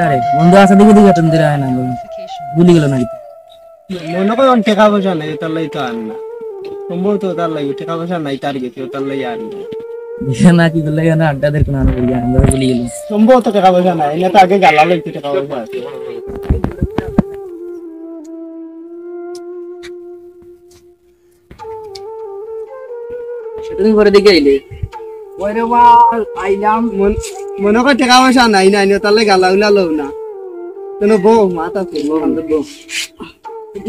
তারে বন্ধু আছে দেখি দেখি তুমি দিরা না বল ভুলি গেল নাকি মনে কই অন টাকা পয়সা নাই তার লাগি তো আন না সম্ভব তো তার লাগি টাকা পয়সা নাই তার গেছে তার লাগি আন না দেখে না কি বলে না আড্ডা দের কোন আনো বলি আমরা ভুলি গেল সম্ভব তো টাকা পয়সা নাই না তো আগে গালা লইতে টাকা পয়সা আছে সেদিন করে দেখে আইলে ওরে বা আইলাম মনে কই টাকা পয়সা নাই না তার লাগি গালা উলা লও না কেন বউ মাথা ফেলবো আমরা বউ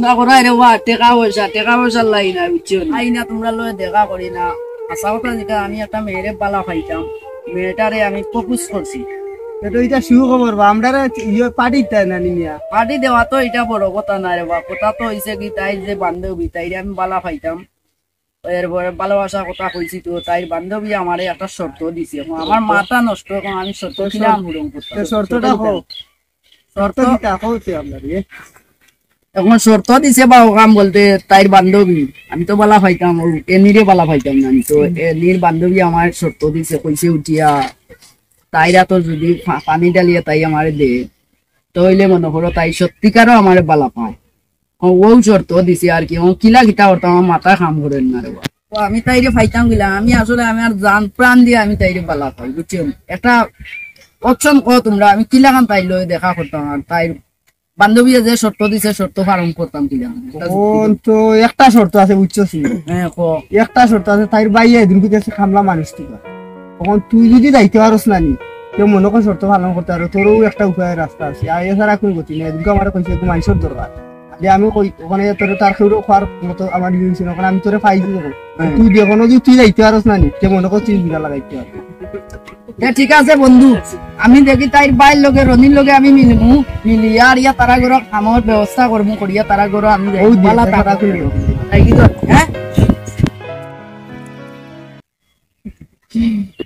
না করা রে বা টাকা পয়সা লাই না বুঝছো আই না তোমরা লয়ে দেখা করি না আশা কথা যেটা আমি একটা মেয়েরে বালা খাইতাম মেয়েটারে আমি প্রপোজ করছি এটা এটা শুরু খবর বা আমরা ইয়ে পার্টি তাই না নিয়া পার্টি দেওয়া তো এটা বড় কথা না রে বা কথা তো হইছে কি তাই যে বান্ধবী তাইরে আমি বালা খাইতাম এরপরে ভালোবাসার কথা কইছি তো তাই বান্ধবী আমারে একটা শর্ত দিছে আমার মাথা নষ্ট এখন আমি শর্ত কিলাম পূরণ করতে শর্তটা হোক শর্ত দিতা হচ্ছে আপনার এখন শর্ত দিছে বা কাম বলতে তাইর বান্ধবী আমি তো বালা পাইতাম এনিরে বালা পাইতাম না আমি তো এনির বান্ধবী আমার শর্ত দিছে কইছে উঠিয়া তাইরা তো যদি পানি ডালিয়ে তাই আমারে দে তাহলে মনে করো তাই সত্যিকারও আমারে বালা পায় ও শর্ত দিছে আর কি ও কিলা কিতা করতাম আমার মাথা কাম করেন না রে বা আমি তাইরে পাইতাম গিলা আমি আসলে আমার জান প্রাণ দিয়ে আমি তাইরে বালা পাই বুঝছেন একটা অপশন কো তোমরা আমি কিলা কান তাই লই দেখা করতাম আর তাই বান্ধবী যে শর্ত দিছে শর্ত পালন করতাম কিলা তো একটা শর্ত আছে বুঝছস হ্যাঁ কো একটা শর্ত আছে তাইর বাইরে এদিন কইতেছে খামলা মানুষ থেকে তখন তুই যদি যাইতে পারস না নি কেউ মনে কর শর্ত পালন করতে পারো তোরও একটা উপায় রাস্তা আছে আর এছাড়া কোন গতি নেই এদিকে আমার কইছে একটু মানুষের দরকার যে আমি কই ওখানে তোর তার খেয়ে খাওয়ার মতো আমার ইয়ে ছিল ওখানে আমি তোরে পাইছি তখন তুই যখনও যদি তুই যাইতে পারস না নি কেউ মনে কর তুই বিড়া লাগাইতে পারবি ঠিক আছে বন্ধু আমি দেখি তাইর বাইর লগে রনির লগে আমি মিলবো মিলিয়া আর ইয়া তারা ঘর খামর ব্যবস্থা করবো করিয়া তারা ঘর আমি বালা টাকা করিও তাই কি তো হ্যাঁ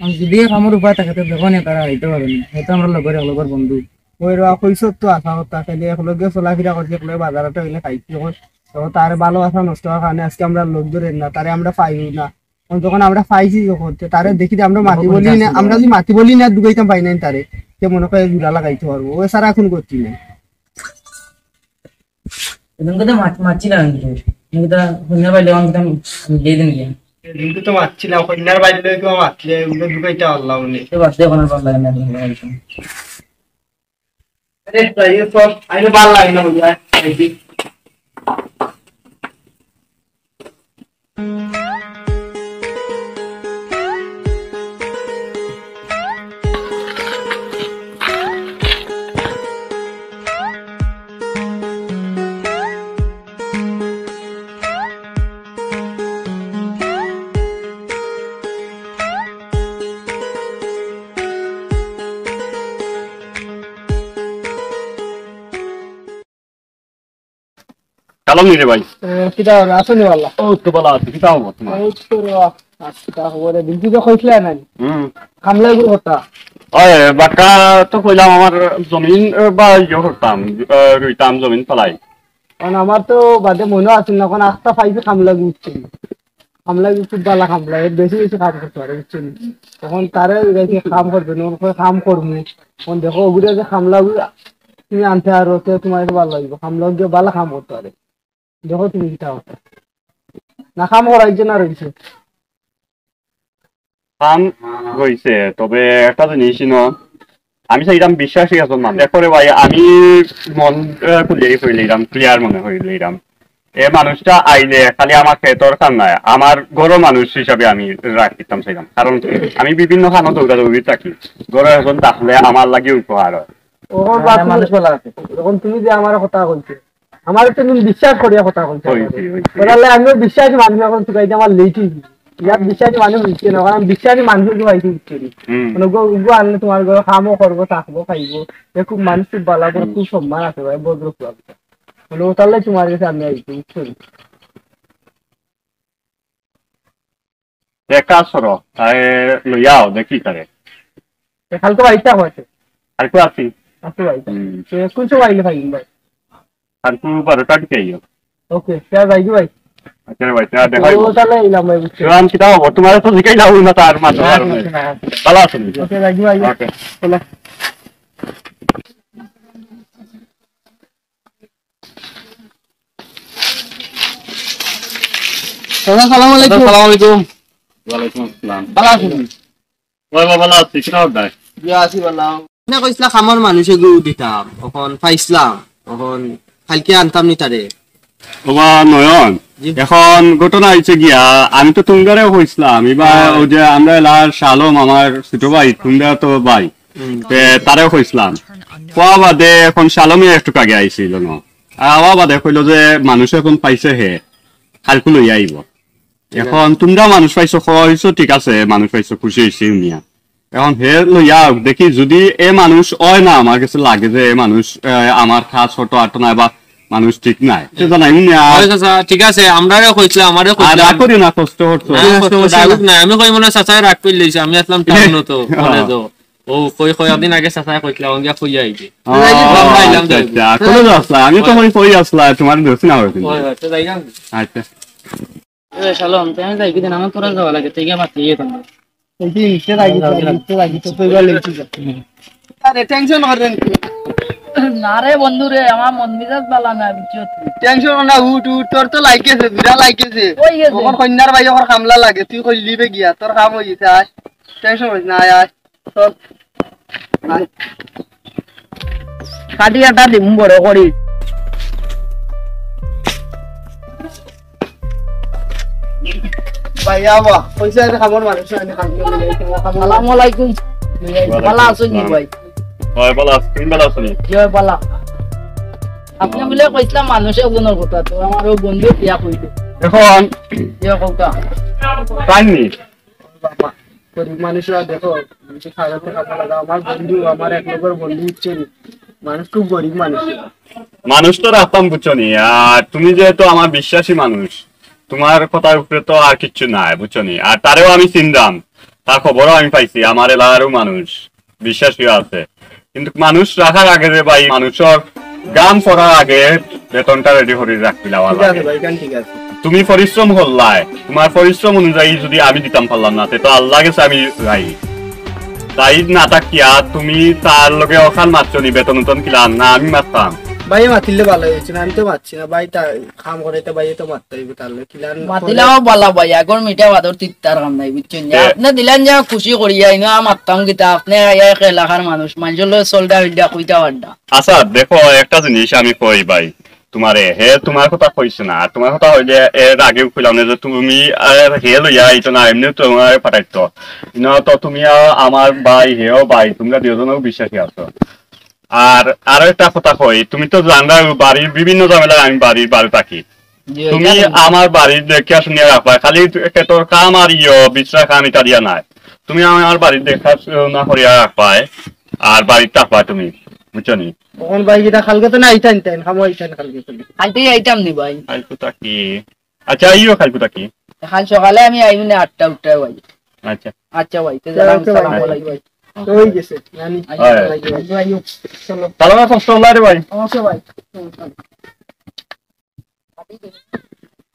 আমি যদি খামর উপায় থাকে তো দেখো না তারা হইতে পারবে না হয়তো আমরা লগর বন্ধু ওই কইস তো আশা করতে খাইলে একলগে চলাফেরা করছে একলগে বাজারতে হইলে খাইছি তখন তার ভালোবাসা নষ্ট হওয়ার কারণে আজকে আমরা লোক ধরে না তারে আমরা পাইও না যখন আমরা পাইছি যখন তারে দেখি আমরা মাটি বলি না আমরা যদি মাটি বলি না ডুবাইতাম পাই নাই তারে কে মনে করে জুড়া লাগাইতে পারবো ও সারা এখন করছি না মারছিলাম দিয়ে দিন গিয়ে কিন্তু তো মারছিলাম কন্যার বাইরে কেউ মারছিলে ওগুলো ডুবাইতে পারলাম না ভাল লাগে না বুঝা কালাম নি রে ভাই কিটা আসনি वाला ও তো বলা আছে কিটা হবো তোমার এই তো আচ্ছা খবরে দিনটি তো কইছলা না খামলা কথা ওই বাকা তো কইলাম আমার জমিন বা ইয়ে করতাম রইতাম জমিন ফলাই কারণ আমার তো বাদে মনে আছে না কোন আস্তা পাইছে খামলা গুচ্ছে খামলা গুচ্ছে বালা খামলা বেশি বেশি কাম করতে পারে বুঝছেন তখন তারে বেশি কাম করবে না ওর কাম করবো কোন দেখো ওগুলো যে খামলা তুমি আনতে আর ওতে তোমার ভালো লাগবে খামলা দিয়ে বালা কাম করতে পারে দেখো তুমি কিটা হতো না কাম করাইছে না রইছে কাম হইছে তবে একটা জিনিস ন আমি চাইলাম বিশ্বাসী একজন মানুষ দেখো রে ভাই আমি মন খুলে হইলাম ক্লিয়ার মনে হইলাম এ মানুষটা আইলে খালি আমাকে দরকার নাই, আমার ঘরের মানুষ হিসাবে আমি রাখতাম চাইলাম, কারণ আমি বিভিন্ন খানো দৌড়াদৌড়ি থাকি, ঘরে এখন থাকলে আমার লাগে উপহার হয়। মানুষ বলা আছে যখন তুমি যে আমার কথা বলছো আমার তুমি বিশ্বাস করিয়া কথা বলছো বলে আমিও বিশ্বাসী মানুষ এখন তুই আমার লেটি ইয়াত বিশ্বাসী মানুষ হচ্ছে না, কারণ বিশ্বাসী মানুষ হইতে হচ্ছে মানে গো আনলে তোমার ঘরে কামও করবো থাকবো খাইবো খুব মানুষ খুব ভালো করে খুব সম্মান আছে ভাই ভদ্র মানে ওটালে তোমার কাছে আমি আইছি বুঝছো। দেখা সরো লইয়াও দেখি করে কালকে বাড়িতে হয়েছে কালকে আছি আসতে বাড়িতে কোন সময় আইলে ভাই ভাই কালকে 12টা দিকে আইও। ওকে স্যার ভাই ভাই আচ্ছা ভাই দেখা ওটালে এলাম ভাই বুঝছো রাম কিটা হবো তোমার তো জিকাই লাভ না তার মাঝে ভালো আছেন? ওকে ভাই ভাই ওকে চলো আসসালামু আলাইকুম। আসসালামু আলাইকুম। ওয়ালাইকুম আসসালাম। ভালো আছেন? ওই বাবা ভালো আছি, কিনা হদাই ইয়া আছি ভালো। না কইছলা খামার মানুষে গরু দিতাম এখন পাইছলাম এখন কালকে আনতাম নি তারে বাবা নয়ন। এখন ঘটনা হয়েছে গিয়া আমি তো তুঙ্গারেও হয়েছিলাম এবার ওই যে আমরা এলার শালম আমার ছোট ভাই তুঙ্গা তো ভাই তারেও হয়েছিলাম কোয়া বাদে এখন শালমে একটু আগে আইছিল ন আওয়া বাদে কইলো যে মানুষ এখন পাইছে হে কালকে লই আইব। এখন তোমরা মানুষ পাইছো হইছো ঠিক আছে, মানুষ পাইছো খুশি হয়েছে উনিয়া, এখন হে লইয়া দেখি যদি এ মানুষ হয় না আমার কাছে লাগে যে এ মানুষ আমার খাস ছোট আটো নাই বা মানুষ ঠিক নাই জানাই ঠিক আছে আমরাও কইছিলাম আমারও কইছিলাম করি না কষ্ট হচ্ছে না আমি কই মনে চাচাই রাগ কই লইছে আমি আসলাম টাউন তো মনে তো ও কই দিন আগে চাচাই কইছিলাম গিয়া কই আইছি কোন আসলা আমি তো কই আসলা তোমার দোষ না হইছে তো যাইলাম। আচ্ছা এ শালম তুমি যাই কি দিন আমার তোরা যাওয়া লাগে থেকে মাতি যেতাম এই যে ইচ্ছে লাগি তো কইবা লেছি আরে টেনশন করেন না রে বন্ধু রে আমার মন মেজাজ ভালো না বুঝছো টেনশন না উঠ তোর তো লাইকেছে বিরা লাইকেছে কই গেছে তখন কন্যার ভাই ওর কামলা লাগে তুই কই লিবে গিয়া তোর কাম হই গেছে আয় টেনশন হইছ না আয় চল কাটিয়াটা দিম বড় করি ভাই আবা পয়সা এর খামর মানুষ আমি খাম আসসালামু আলাইকুম ভালো আছো নি ভাই হয় ভালো আছি, তুমি ভালো আছো নি? কি হয় ভালো আপনি বলে কইছিলাম মানুষের গুণের কথা তো আমার ও বন্ধু বিয়া কইলো এখন কি কথা পাইনি বাবা গরিব মানুষরা দেখো মানুষ খাওয়াতে খাওয়া লাগা আমার বন্ধু আমার এক নম্বর বন্ধু হচ্ছে মানুষ খুব গরিব মানুষ মানুষ তো রাখতাম বুঝছো নি, আর তুমি যেহেতু আমার বিশ্বাসী মানুষ তোমার কথার উপরে তো আর কিচ্ছু নাই বুঝছো নি, আর তারেও আমি চিনতাম, তার খবরও আমি পাইছি আমার এলাকারও মানুষ বিশ্বাসী আছে, কিন্তু মানুষ রাখার আগে যে ভাই মানুষের গান করার আগে বেতনটা রেডি করে রাখছিলাম। ঠিক আছে তুমি পরিশ্রম করলাই, তোমার পরিশ্রম অনুযায়ী যদি আমি দিতাম পারলাম না তো আল্লাহ গেছে আমি রাই তাই না তাকিয়া তুমি তার লগে অখান মারছো নি বেতন উতন কিলাম না আমি মারতাম ভাই মাতিলে ভালো হয়েছে না আমি তো মারছি না ভাই তার খাম করে তো ভাই তো মারতে হইবে তাহলে কিলান মাতিলাও বালা ভাই আগর মিঠা বাদর তিত্তার কাম নাই বুঝছেন আপনি দিলেন যা খুশি করিয়া ইনো মারতাম কিতা আপনি এক এলাকার মানুষ মানুষের লগে সোলডা বিল্ডা কইতা বাড্ডা। আচ্ছা দেখো একটা জিনিস আমি কই ভাই তোমারে হে তোমার কথা কইছে না, আর তোমার কথা হইলে এর আগেও কইলাম না যে তুমি হে লইয়া এইতো না এমনি তোমার পাঠাইতো তো তুমি আমার ভাই হেও ভাই তোমরা দুজনেও বিশ্বাসী আছো। আর আরো একটা কথা কই তুমি তো জানা বাড়ির বিভিন্ন ঝামেলা আমি বাড়ি থাকি, তুমি আমার বাড়ির দেখা শুনিয়া রাখবা, খালি তোর কাম আর বিশ্রা কাম এটা দিয়া নাই, তুমি আমার বাড়ির দেখা না করিয়া রাখবা আর বাড়ির থাকবা তুমি বুঝছো নি। তখন ভাই যেটা কালকে তো না আইতান তাই খামো আইতান কালকে তো কালকে আইতাম নি ভাই খালকুতা কি আচ্ছা আইও খালকুতা কি কাল সকালে আমি আইব না 8টা উঠতে ভাই। আচ্ছা আচ্ছা ভাই তো আসসালামু আলাইকুম ভাই হই গেছে জানি চলো তাহলে কষ্ট হলো রে ভাই। ওকে ভাই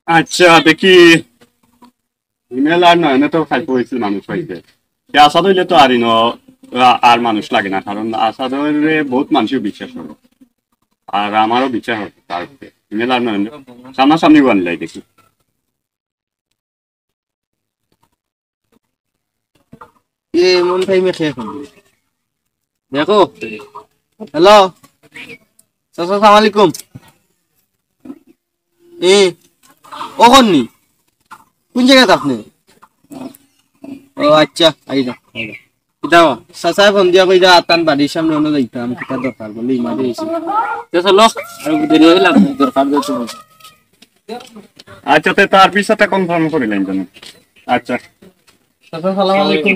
আচ্ছা দেখি ইমেল আর নয় না তো খাইতে হয়েছিল মানুষ পাইছে আসাদ হইলে তো আর আর মানুষ লাগে না, কারণ আসাদের বহুত মানুষই বিশ্বাস হবে আর আমারও বিশ্বাস হবে তার উপরে ইমেল আর নয় সামনাসামনি বানলাই দেখি মন টাইমে খেয়ে দেখো হ্যালো আসসালামু আলাইকুম এ ওখন নি কোন জায়গায় আপনি ও আচ্ছা আইলো কিতাও সাসায় ফোন দিয়া কইরা আতান বাড়ির সামনে অন্য যাইতাম কিতা দরকার বলি মাঝে এসে তো চলো আর দেরি হইলাম দরকার দিতে আচ্ছা তে তার পিছাটা কনফার্ম করিলেন জানো আচ্ছা আসসালামু আলাইকুম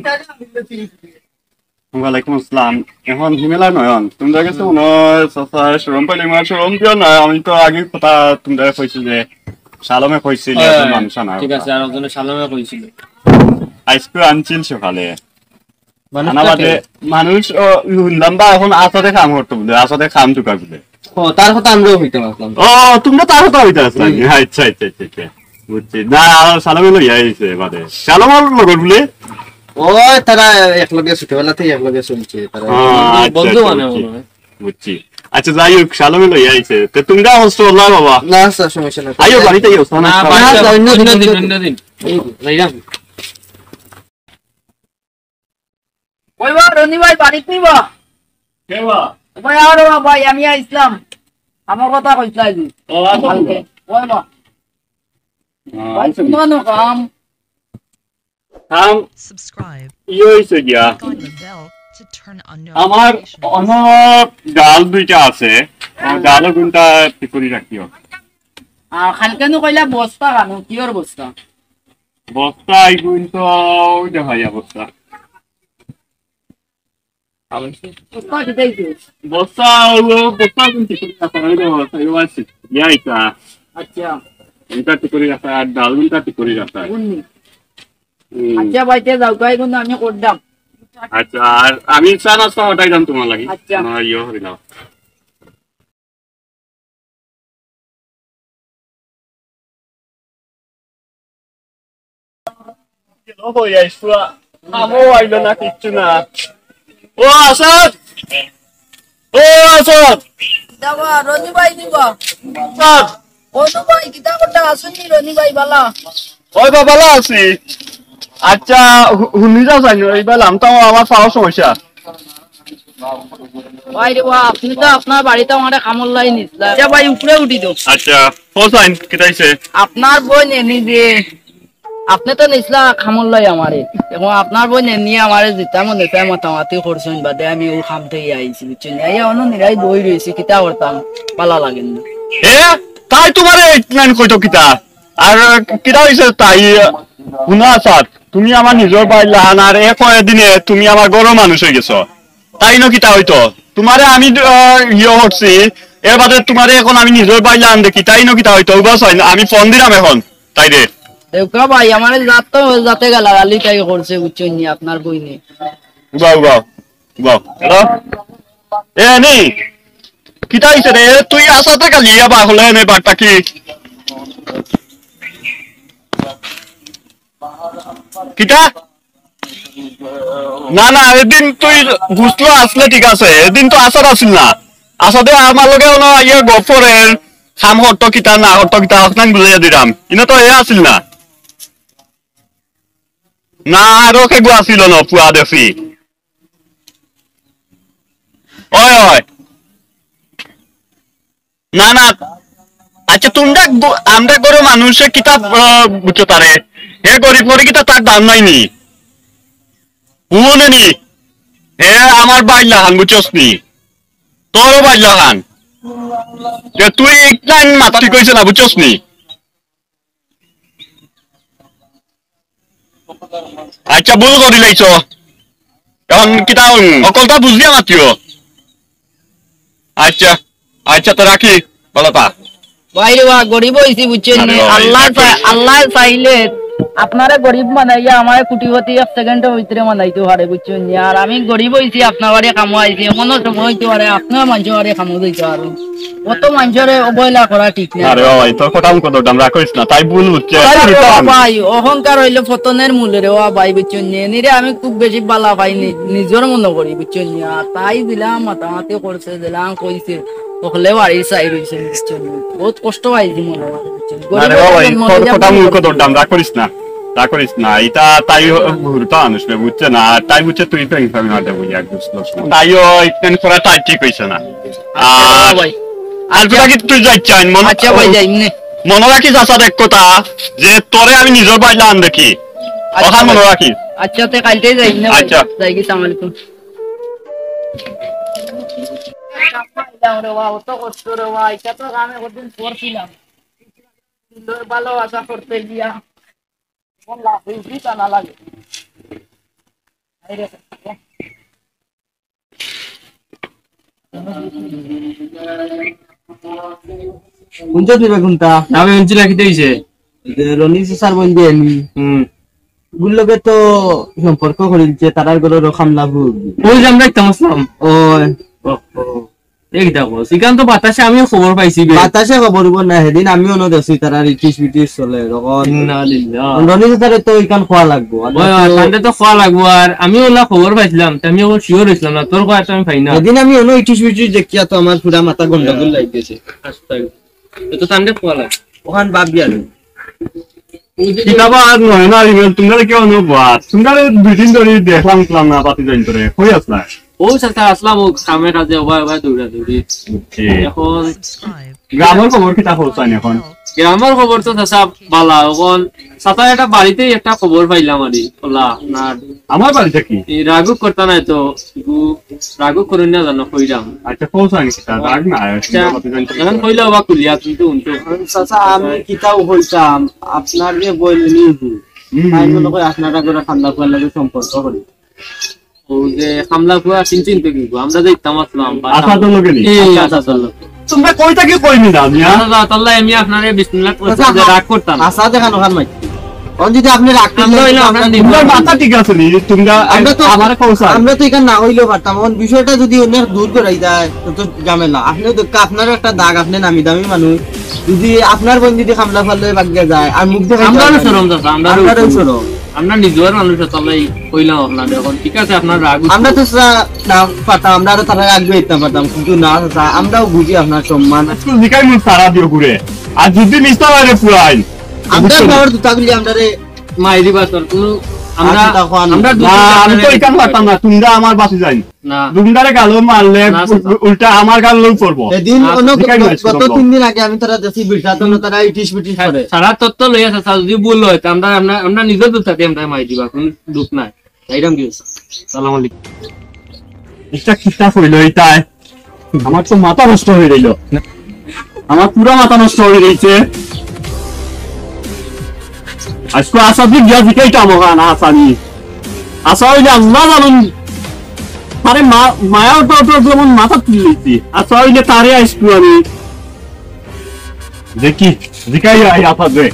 ওয়ালাইকুম আসসালাম এখন হিমেলা নয়ন তোমরা কাছে মনে সসার শরম পাইলে আমার শরম দিও না আমি তো আগে কথা তোমরা কইছি যে শালমে কইছিল মানুষ না ঠিক আছে আর একজনে সালামে কইছিল আইসক্রিম আনছিল সকালে মানুষ লম্বা এখন আসাতে কাম করতো বলে আসাতে কাম টুকা বলে ও তার কথা আমরাও হইতে পারতাম ও তোমরা তার কথা হইতে আসলে আচ্ছা আচ্ছা আচ্ছা বুঝছি না সালামে লই আইছে বাদে সালামর লগর বলে ওই তারা একলগে ছোটবেলাতেই একলগে চলছে তারা বন্ধু মানে বুঝছি আচ্ছা যাই হোক সালামে লই আইছে তো তোমরা হস্ত না বাবা না স্যার সমস্যা না আইও বাড়িতে আইও না অন্য দিন যাইলাম কইবা রনি ভাই বাড়িতে নিবা কেবা ভাই আর ভাই আমি আইছিলাম আমার কথা কইছলাই জি ও কালকে কইবা ভাই শুনো কাম Subscribe. ইয়ে হইছে গিয়া Click on the bell to turn on আমার notifications. অনেক ডাল দুইটা আছে ডালও কোনটা ঠিক করে রাখিও আর কালকে নো কইলা বস্তা কানো কিওর বস্তা বস্তা এগুলো তো দেখা যায় বস্তা বস্তা কিতাইছে বস্তা হলো বস্তা কোন ঠিক করে রাখা হয় তো এই আছে ইয়াইতা আচ্ছা এটা ঠিক করে রাখা আর ডালগুলো ঠিক করে রাখা বুঝনি আচ্ছা ভাইতে যাও কাই কোন আমি করদাম আচ্ছা আর আমি চা নাস্তা হটাই দাম তোমার লাগি আচ্ছা। না ইয়ে হইলাম ও ইয়াইসুয়া আমো আইলো না কিচ্ছু না ও আসাদ ও আসাদ দাবা রনি ভাই নিবা আসাদ ওনো ভাই কিতা করতে আসুনি রনি ভাই বালা ওই বাবা আছি আচ্ছা হুনি যাও জানি এইবার আমটা আমার পাওয়ার সমস্যা ভাই রে বাবা আপনি তো আপনার বাড়িতে আমারে কামল লাই নিছলা আচ্ছা ভাই উপরে উঠি দাও আচ্ছা হোসাইন কিতাইছে আপনার বই নেনি যে আপনি তো নিছলা খামল লাই আমারে এবং আপনার বই নেনি আমারে যেটা মনে চাই মাতামাতি করছেন বাদে আমি ও খাম থেকে আইছি বুঝছেন এই অন্য নিরাই বই রইছে কিতা করতাম পালা লাগেন না এ তাই তোমারে ইতনান কইতো কিতা আর কিতা হইছে তাই শুনা আসাদ তুমি আমার নিজর বাইলা আর এ কয়েকদিনে তুমি আমার গরো মানুষ হয়ে গেছো তাই ন কিতা হইতো তোমারে আমি ইয়ে হচ্ছি এর বাদে তোমারে এখন আমি নিজর বাইলা আন দেখি তাই ন কিতা হইতো বাস হয় না আমি ফোন দিলাম এখন তাই রে দেউকা ভাই আমারে যাত তো যাতে গালাগালি তাই করছে বুঝছেন নি আপনার বই নে বাউ বাউ বাউ হ্যালো এ নি কিতা হইছে রে তুই আসাতে কালি বা হলে নে বাটটা কি কিতা না না এদিন তুই বুঝলো আসলে ঠিক আছে এদিন তো আসার আসিল না আসাদে আমার লগে ইয়ে গফরের খাম হট্ট কিতা না হট্ট কিতা আপনার বুঝাইয়া দিলাম ইনো তো এ আসিল না না আরো কেগু আসিল না পুয়া দেখি ওই ওই না না আচ্ছা তোমরা আমরা গরু মানুষের কিতাব বুঝছো তারে হে গরিব মরে কিতা তার দাম নাই নি হুনে হে আমার বাইলা হান বুঝছস নি তোরও বাইলা হান যে তুই একটান মাথা ঠিক হয়েছে না বুঝছস নি আচ্ছা ভুল করি লাইছ এখন কিতা অকলটা বুঝলিয়া মাতিও আচ্ছা আচ্ছা তো রাখি বলো তা ভাই রে বা গরিব হইছি বুঝছেন নি আল্লাহ চাইলে আপনারে গরিব বানাইয়া আমার কোটিপতি এক সেকেন্ডের ভিতরে বানাইতে পারে বুঝছেন নি আর আমি গরিব হইছি আপনার বাড়ি কামো আইছি এমনও সময় হইতে পারে আপনার মানুষের বাড়ি কামো দিতে পারো অত মানুষের অবহেলা করা ঠিক না আরে ভাই তোর কথা আমি কত দাম রাখিস না তাই ভুল হচ্ছে ভাই অহংকার হইলো পতনের মূল্য রে ভাই বুঝছেন নি এনিরে আমি খুব বেশি বালা পাই নিজের মনে করি বুঝছেন নি আর তাই দিলাম মাতামাতি করছে দিলাম কইছে ওখলে বাড়ি চাই রইছে বুঝছেন নি বহুত কষ্ট পাইছি মনে হয় বুঝছেন আরে ভাই তোর কথা আমি কত দাম রাখিস না রাখিস না এটা তাই ভুলটা আনিস না বুঝছে না তাই বুঝছে তুই তো ইনফর্ম না দেবো এক বুঝলো তাইও ইকনেন করা তাই ঠিক হইছে না আর ভাই আর তোরা কি তুই যাইছ মন আচ্ছা ভাই যাই নে মনে রাখিস আসার এক কথা যে তোরে আমি নিজের বাইলা আন দেখি কথা মনে রাখিস আচ্ছা তে কালকে যাই না আচ্ছা। যাই কি সালাম আলাইকুম অত কষ্ট রে ভাই এটা তো আমি কতদিন পড়ছিলাম ভালো আশা করতে গিয়া কোন লাভ হয়েছি তা না লাগে কোনটা দিবে কোনটা আমি অঞ্চল রাখিতে হইছে রনি স্যার বন্ধু এনি গুলোকে তো সম্পর্ক করিলছে তারার ঘরে খামলা ভুল ওই যে আমরা একদম আসলাম ওই এই দেখো শ্রীকান্ত বাতাসে আমিও খবর পাইছি বাতাসে খবর না সেদিন আমিও ন দেখছি তারা রিটিশ বিটিশ চলে তখন রনি স্যারের তো ওইখান খোয়া লাগবো ঠান্ডা তো খাওয়া লাগবো আর আমিও ওলা খবর পাইছিলাম আমি শিওর হইছিলাম না তোর কথা আমি পাই না সেদিন আমি অন্য ইটিশ বিটিশ দেখিয়া তো আমার পুরা মাথা গন্ডগোল লাগতেছে তো ঠান্ডা খাওয়া লাগে ওখান ভাবি আর কিতাবা আর নয় না ইমেল তোমরা কেউ অনুবাদ তোমরা দুদিন ধরে দেখলাম না পাতি যাই তোরে কই আসলা ও সাথে আসলাম ও কামে কাজে ওবা ওবা দৌড়া দৌড়ি এখন গ্রামের খবর কিতা হচ্ছেন এখন গ্রামের খবর তো চাচা বালা এখন চাচা একটা বাড়িতেই একটা খবর পাইলাম আরে ওলা না আমার বাড়িতে কি এই রাগুক করতা নাই তো রাগুক করেন না জানো কইরাম আচ্ছা পৌঁছানি কিতা রাগ না এখন কইলা ওবা কুলিয়া কিন্তু উনতো চাচা আমি কিতাও হইতাম আপনার যে বইলেনি তাই মনে করি আপনারা করে ঠান্ডা খোয়ার লাগে সম্পর্ক করি ও যে হামলা কুয়া চিনতে কিন্তু আমরা দেখতাম আসলাম আশা তো লোকে নেই এই আচ্ছা চলো তোমরা কই থেকে কইনি না মিয়া আচ্ছা তাহলে আমি আপনারে বিসমিল্লাহ করতে রাগ করতাম আশা দেখানো খান মাই কোন যদি আপনি রাখতে আমরা হইলো আমরা তোমরা মাথা ঠিক আছে নি তোমরা আমরা তো আমার পৌঁছা আমরা তো এখানে না হইলেও পারতাম এখন বিষয়টা যদি অনেক দূর করাই যায় তো ঝামেলা আপনিও তো আপনারও একটা দাগ আপনি নামি দামি মানুষ যদি আপনার বোন যদি খামলা ফালে বাগিয়ে যায় আর মুখ দেখে আমরা সরম দাদা আমরাও সরম আমরা নিজের মানুষ তাহলে কইলাম আপনাদের এখন ঠিক আছে আপনার রাগ আমরা তো না পারতাম আমরা আরো তারা আগে দিতে পারতাম কিন্তু না আমরাও বুঝি আপনার সম্মান স্কুল জিকাই মুখ সারা দিও ঘুরে আর যদি মিস্টার আরে পুরাই আমরা খাওয়ার দুটাগুলি আমরা মাইরি বাতর কোনো আমরা আমরা আমি তো এখান পারতাম না তোমরা আমার বাসে যাই না তোমরা গালো মারলে উল্টা আমার গাল লই পড়বো এদিন গত 3 দিন আগে আমি তারা দেখি বিশাতন তারা ইটিশ বিটিশ করে সারা তত্ত্ব লইয়া আছে যদি ভুল হয় আমরা আমরা আমরা নিজের দুধ থাকি আমরা মাই দিবা কোন দুঃখ নাই এইরকম কি সালাম আলাইকুম এটা কিতা হইলো এটাই আমার তো মাথা নষ্ট হয়ে রইল আমার পুরো মাথা নষ্ট হয়ে রইছে আজকে আসা দিক গিয়া জিকাইটা মহান আসানি আসা হইলে আল্লাহ জানুন আরে মায়া তো যেমন মাথা তুলেছি আসা হইলে তারে আসবো আমি দেখি জিকাই আসা দে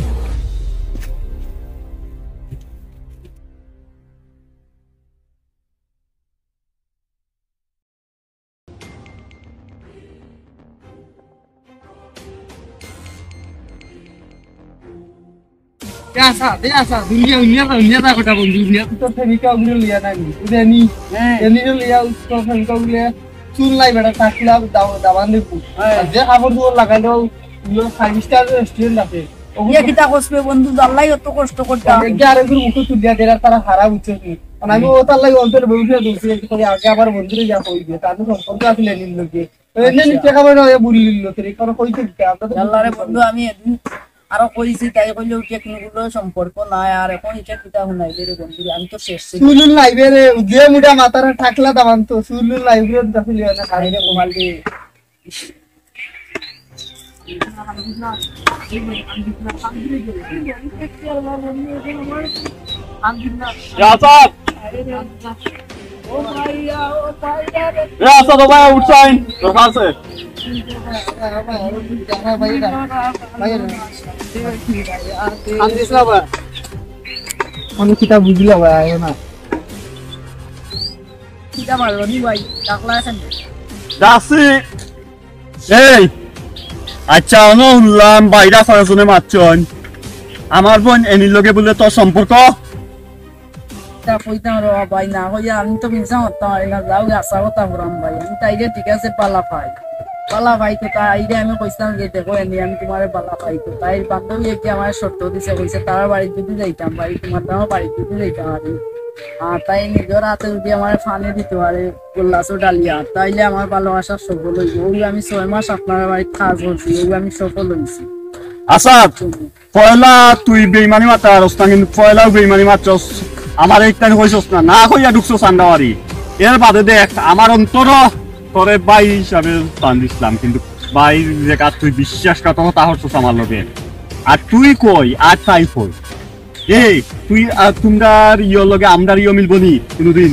দুনিয়া কথা বন্ধু দুনিয়া তো ফেমিকা উড়ে লিয়া নাই উড়েনি এনি লিয়া তো ফেমিকা উড়ে চুল নাই বেটা টাকলা দাবান দেখু যে কাপড় দুয়ার লাগাইলো ইলো 5 স্টার রেস্টুরেন্ট আছে ইয়া কিতা কসবে বন্ধু আল্লাহ অত কষ্ট করতা আগে আরে গুলো মুখ তুলিয়া দেরা তারা হারা উঠছে মানে আমি ও তার লাগি অন্তর বউকে দিছি করে আগে আবার বন্ধুরে যা কই দিয়ে তার সম্পর্ক আছে নিল লোকে এনে নিচে খাবার না বুড়ি লিল লোকে কারণ কইতে আমরা তো আল্লাহ রে বন্ধু আমি এদিন আরো কইছি তাই কইলেও টেকনিকগুলো সম্পর্ক নাই আর এখন এটা কিতা হুনাইলে রে বন্ধু আমি তো শেষ সুলুল লাইবে রে যে মুডা মাতারা ঠাকলা দামান তো সুলুল লাইবে রে দাফিলি না খাইরে মোবাইল দিয়ে রাসাত রাসাত ভাই উঠছাইন রাখা আছে আমি কিতা বুঝলা ভাই না কিতা মারলো নি ভাই টাকলা আছেন দাসি এই আচ্ছা অন শুনলাম বাইরা ফরাজনে মারছন আমার বোন এনির লগে বলে তোর সম্পর্ক তা কইতাম রে ভাই না কইয়া আমি তো মিছা হতাম আর না যাও আশা কথা বরাম ভাই আমি তাইলে ঠিক আছে পালা পাই তো তাইলে আমি কইতাম যে দেখো এনি আমি তোমারে পালা পাই তো তাই বান্ধবী কি আমার শর্ত দিছে কইছে তার বাড়ি যদি যাইতাম বাড়ি তোমার দাও বাড়ি যদি যাইতাম আর তাই নিজের হাতে যদি আমার ফানে দিতে পারে গোল্লাসও ডালিয়া তাইলে আমার ভালোবাসা সফল হইব ওই আমি 6 মাস আপনার বাড়ি কাজ করছি ওই আমি সফল হইছি আচ্ছা পয়লা তুই বেইমানি মাত্রা আরস না, কিন্তু পয়লাও বেইমানি মাত্রস আমার এইখানে হইছস না, না কইয়া ঢুকছস আন্দাবাড়ি। এর বাদে দেখ আমার অন্তর তোরে ভাই হিসাবে স্থান দিছিলাম, কিন্তু ভাই যে কাজ তুই বিশ্বাসঘাতকতা হচ্ছস আমার লগে। আর তুই কই আর তাই কই, এই তুই তোমরার ইয়র লগে আমরার ইয় মিলবো নি কোনোদিন?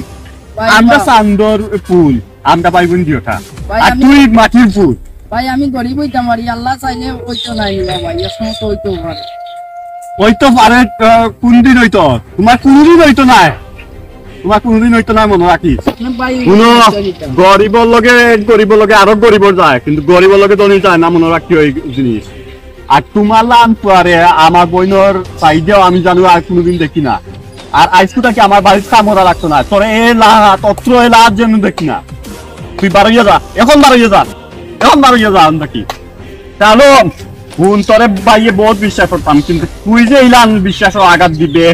ভাই, আমরা মা- চান্দর ফুল, আমরা পাইবন দিওটা, ভাই, আর আমি- তুই মাটির ফুল। ভাই আমি গরিব হইতাম পারি, আল্লাহ চাইলে হইতো নাই না ভাই, এর সময় তো হইতো পারে। ওই তো পারে কোনদিন হইতো, তোমার কোনদিন হইতো না, তোমার কোনদিন হইতো না, মনে রাখিস। না ভাই, কোনো হইতো দিতাম। গরিবর লগে আরো গরিবর যায়, কিন্তু গরিবর লগে ধনী যায় না, মনে রাখি ওই জিনিস। আর তোমার লান পারে আমার বইনর চাইদেও আমি জানো আর কোনোদিন দেখি না। আর আইসকুটা কি আমার বাড়ির কামরা লাগতো না, তোরে এ লাহাত অত্র এ লাহাত যেন দেখি না। তুই বাড়াইয়া যা, এখন বাড়াইয়া যা, এখন বাড়াইয়া যা নাকি। তাহলে হুন তোরে বাইয়ে বহুত বিশ্বাস করতাম, কিন্তু তুই যে ইলান বিশ্বাস আঘাত দিবে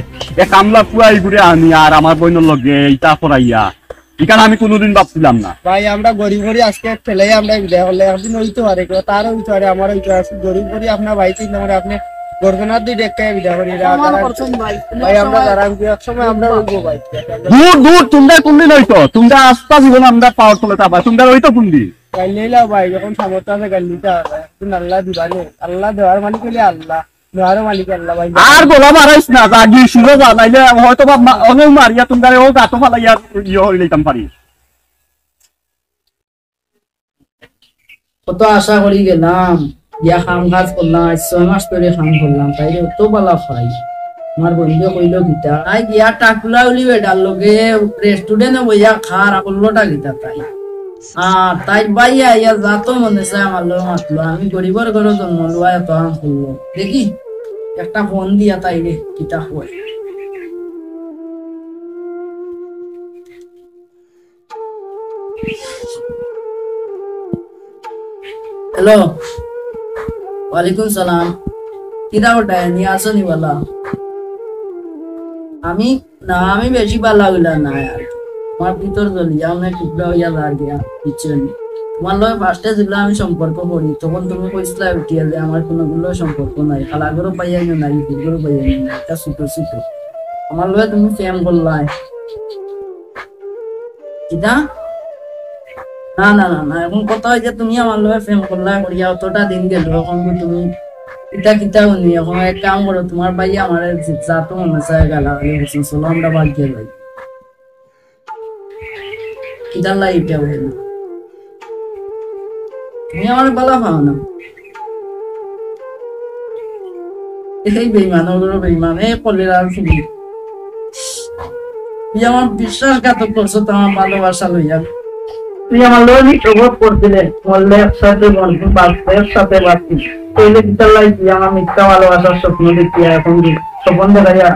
এ কামলা পুরাই ঘুরে আনি আর আমার বইনের লগে ইটা পড়াইয়া, এখানে আমি কোনোদিন ভাবছিলাম না। ভাই আমরা গরিব করি আজকে ফেলে আমরা বিদায় হলে একদিন হইতে পারে, তারও হইতে পারে, আমারও হইতে পারে। গরিব করি আপনার ভাই চিন্তা করে আপনি গর্জনার দুই ডেকে বিদায় করি। আমার করছেন ভাই, ভাই আমরা যারা এক সময় আমরা হইবো ভাই। দূর দূর তোমরা কোনদিন হইতো, তোমরা আস্তা জীবন আমরা পাওয়ার তোলে তাবা, তোমরা হইতো কোনদিন? গাল নিলা ভাই, যখন সামর্থ্য আছে গাল নিতে হবে। একদিন আল্লাহ দিবানে, আল্লাহ দেওয়ার মালিক হইলে আল্লাহ, দেওয়ার মালিক আল্লাহ ভাই। আর গোলা মারাইস না, যা গিয়ে শুনে যা, নাইলে হয়তো বা অনেক মারিয়া তোমরা ও গাতো ফালাইয়া ইয়ে হইলাম পারি। কত আশা করি গেলাম, ইয়া কাম কাজ করলাম, 6 মাস ধরে কাম করলাম, তাই অত বালা পাই। আমার বন্ধু কইলো গীতা আই গিয়া টাকুলা উলি বেটার লগে রেস্টুরেন্টে বইয়া খার করলোটা গীতা তাই। তাই ভাই আইয়া যাতো মনে চায় আমার লোক মাতলো, আমি গরিবের ঘরে জন্ম লওয়া এত কাম করলো। দেখি একটা ফোন দিয়া তাই রে গীতা হয়। হ্যালো, ওয়ালাইকুম সালাম। কিরা ওটায় নিয়ে আসো নি বলা? আমি বেশি বালা হইলা না আর আমার ভিতর জ্বলি যাও না, টুকরা হইয়া যা গিয়া কিছু নেই। তোমার লগে ফার্স্টে যেগুলো আমি সম্পর্ক করি তখন তুমি কইসলা উঠিয়া যে আমার কোনো গুলো সম্পর্ক নাই, খালাগরও পাইয়া নাই, দিগরও পাইয়া নাই, এটা ছোট ছোট। আমার লগে তুমি প্রেম করলাই কিনা? না না না না, এখন কথা হয় যে তুমি আমার লগে প্রেম করলা করিয়া অতটা দিন গেল, এখন তুমি এটা কিতা উনি এখন এক কাম করো, তোমার ভাই আমার যাতো মনে চায় গালাগালি বলছেন, চলো আমরা বাড়িতে যাই। কিতা লাই এটা হইল, তুমি আমার বালা পাও না। এই বেইমান ওগুলো বেইমান, এই কলের আর শুনি তুই আমার বিশ্বাসঘাতক করছো, তো আমার ভালোবাসা লইয়া তুই আমার লোক প্রভাব করছিলে, বললে একসাথে বন্ধু বাঁচতে একসাথে বাঁচি, তাইলে কিতা লাই তুই আমার মিথ্যা ভালোবাসার স্বপ্ন দেখিয়া এখন স্বপ্ন দেখাইয়া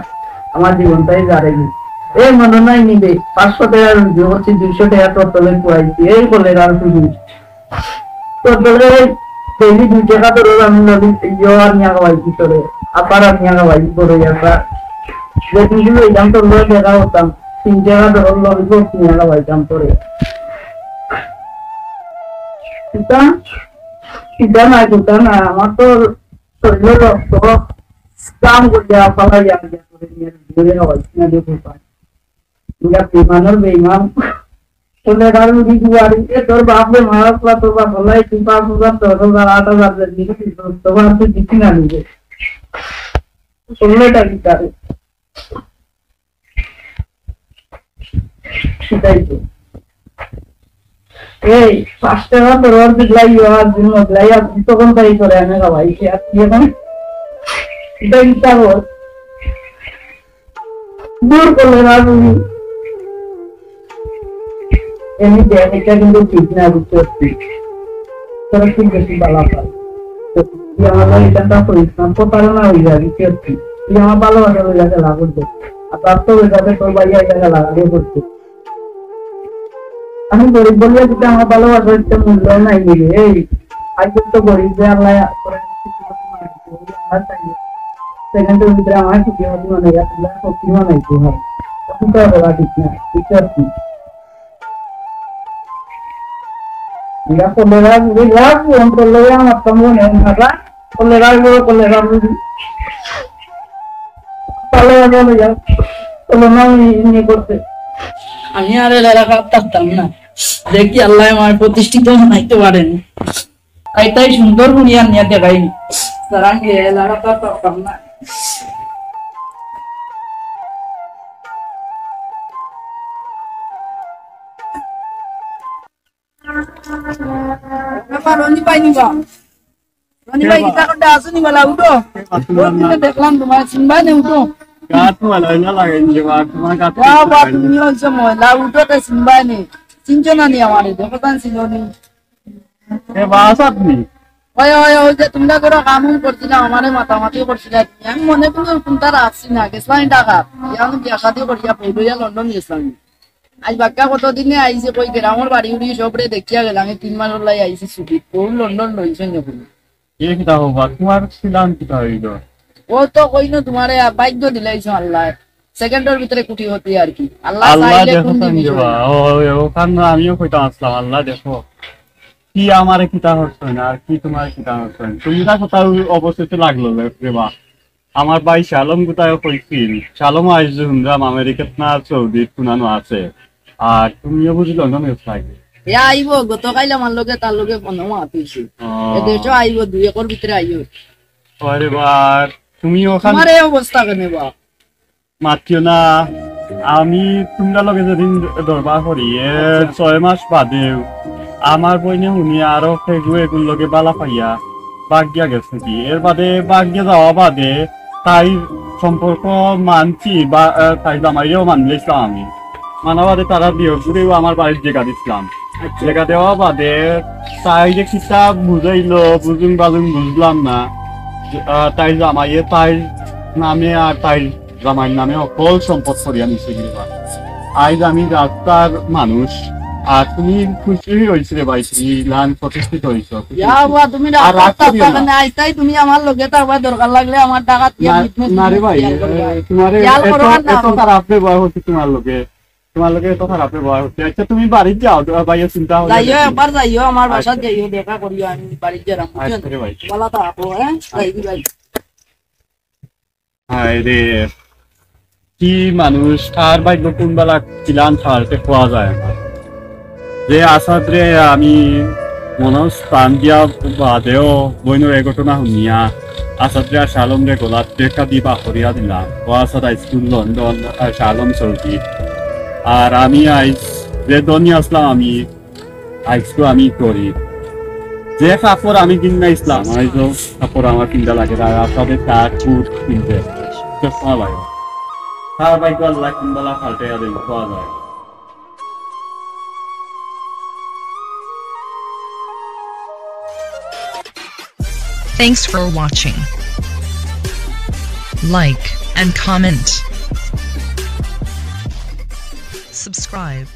আমার জীবনটাই জারেনি। এই মনে নাই নিবে 500 টাকা হচ্ছে 200 টাকা তোর তলে কুয়াইছি, এই বলে আর শুধু তোর তলে ডেইলি 2 টাকা তোর আমি নদী আর নিয়ে খাওয়াইছি তোরে, আপার আর নিয়ে খাওয়াইছি বড় একটা যে তুমি এইখান তোর লোক দেখা হতাম 3 টাকা তোর লবি নিয়ে খাওয়াইতাম তোরে। এটা এটা না আমার তো শরীরের রক্ত কাম করতে পালা যায় ধরে খাওয়াইছি না, দেখো পাই বেমানের বেইমান তোলে কারণ কিছু বাড়ি তোর বাপরে মারা তোর বাপ বলাই তুই 5,000 10,000 8,000 দিবি, তোমার তুই দিচ্ছি না নিজে শুনলেটা কি তারে সেটাই তো। এই 5 টাকা তোর ওর দিলাই আর দিন মতলাই আর তখন তাই করে আমি খাওয়াইছি, আর কি এখন এটা ইচ্ছা কর দূর করলে না তুমি এমনি দেখ, এটা কিন্তু ঠিক না, বুঝতে পারছি তোরা খুব বেশি বালা পাই। তুই আমার এটা করিস না, প্রতারণা হয়ে যায়, বুঝতে পারছি তুই আমার ভালোবাসা হয়ে যাকে লাভ করতে, আর তার তো হয়ে যাবে তোর ভাইয়া জায়গা লাগালিয়ে করছে। আমি গরিব বলিয়া যদি আমার ভালোবাসা হচ্ছে মূল্য নাই নিবে, এই আজ তো গরিব যে আল্লাহ সেখানটার ভিতরে আমার খুশি হতে মানে শক্তি মানাইতে হয়, তখন তো বলা ঠিক না, বুঝতে পারছি কলেরা কলেরা ভালো ভালো যা চলো না নিয়ে করতে আমি আর এলাকা থাকতাম না, দেখি আল্লাহ আমার প্রতিষ্ঠিত বানাইতে পারেন, তাই সুন্দর বুনিয়া নিয়ে দেখাই সারাঙ্গে এলাকা থাকতাম না। রঞ্জি পাই নিবা, রঞ্জি ভাই কিতা করতে আসুনি বলা উঠো, দেখলাম তোমার চিনবা নে উঠো, তুমি হচ্ছে মহিলা উঠো তো চিনবা নে, চিনছো না নি আমার দেখো তান চিনো নি, ওই ওই ওই যে তোমরা করে কাম করছিলাম আমারে মাতামাতি করছিলাম, আমি মনে করি কোনটা আসছি না গেছিলাম টাকা আমি বিয়া শাদি করিয়া পড়িয়া লন্ডন গেছিলাম, আজ বাক্কা কতদিনে আইসি কই গ্রামের বাড়ি উড়ি সবরে দেখিয়া গেলাম, আমি 3 মাস লাই আইসি ছুটি কোন লন্ডন লইছে যখন ও তো কইন তোমারে ভাগ্য দিলাইছো আল্লাহ, সেকেন্ডের ভিতরে কুটি হতি আর কি, আল্লাহ চাইলে কোন জিনিস আমিও কইতাম আসলাম আল্লাহ দেখো কি আমার কিতা হচ্ছে না আর কি তোমার কিতা হচ্ছে, তুমি না কোথাও অবস্থিত লাগলো রে বা আমার ভাই শালম কোথায় কইছিল, শালম আইসে হুমরাম আমেরিকাত না সৌদিত শুনানো আছে, আর তুমিও বুঝি লন্ডন লাগে আইব গতকাল আমার লগে তার লগে ফোন মাতিছি, এদেশও আইব 2 একর ভিতরে আইব, আরে বার তুমি ওখানে তোমার এই অবস্থা কেন বা মাতিও না, আমি তোমরা লগে যেদিন দরবার করি 6 মাস বাদে আমার বইনে শুনি আরো এগুলো লগে বালা পাইয়া বাগিয়া গেছে কি, এর বাদে বাগিয়া যাওয়া বাদে তাই সম্পর্ক মানছি বা তাই জামাইরেও মানলেছিলাম, আমি মানা বাদে তারা বিয়োগ করেও আমার বাড়ির জায়গা দিচ্ছিলাম, জায়গা দেওয়া বাদে তাই যে কিতাব বুঝাইলো বুঝুন বাজুন বুঝলাম না, তাই জামাইয়ে তাই নামে আর তাই জামাইয়ের নামে অকল সম্পদ করিয়া নিছে গিয়ে, আজ আমি রাস্তার মানুষ আর তুমি খুশি হয়েছে রে ভাই, তুমি লান প্রতিষ্ঠিত হয়েছ, তুমি আইতাই তুমি আমার লগে তারপর দরকার লাগলে আমার টাকা না রে ভাই তোমার এত খারাপ ব্যবহার হচ্ছে, তোমার লগে এত খারাপ ব্যবহার হচ্ছে, আচ্ছা তুমি বাড়িতে যাও ভাইয়ের চিন্তা যাইও একবার যাইও আমার বাসায় যাইও দেখা করিও, আমি বাড়িতে গেলাম বলা থাকো হ্যাঁ ভাই। হায় রে কি মানুষ কার ভাগ্য কোন বেলা কিলান ছাড়তে খোয়া যায় না, যে আসাদ রে আমি মনে স্থান দিয়া বাদেও বইনের এ ঘটনা শুনিয়া আসাদ রে আর শালম রে গোলাত দেখা দি বাহরিয়া দিলাম, ও আসাদ স্কুল লন্ডন আর শালম সৌদি, আর আমি আইস যে দনি আসলাম আমি আইসতো আমি করি যে কাপড় আমি কিনা ইসলাম আইসো কাপড় আমার কিনতে লাগে, আর আসাদের শার্ট কুট কিনতে চশমা লাগে, তার বাইক আল্লাহ কিনবেলা ফাল্টে পাওয়া যায়। Thanks for watching. Like and comment. Subscribe.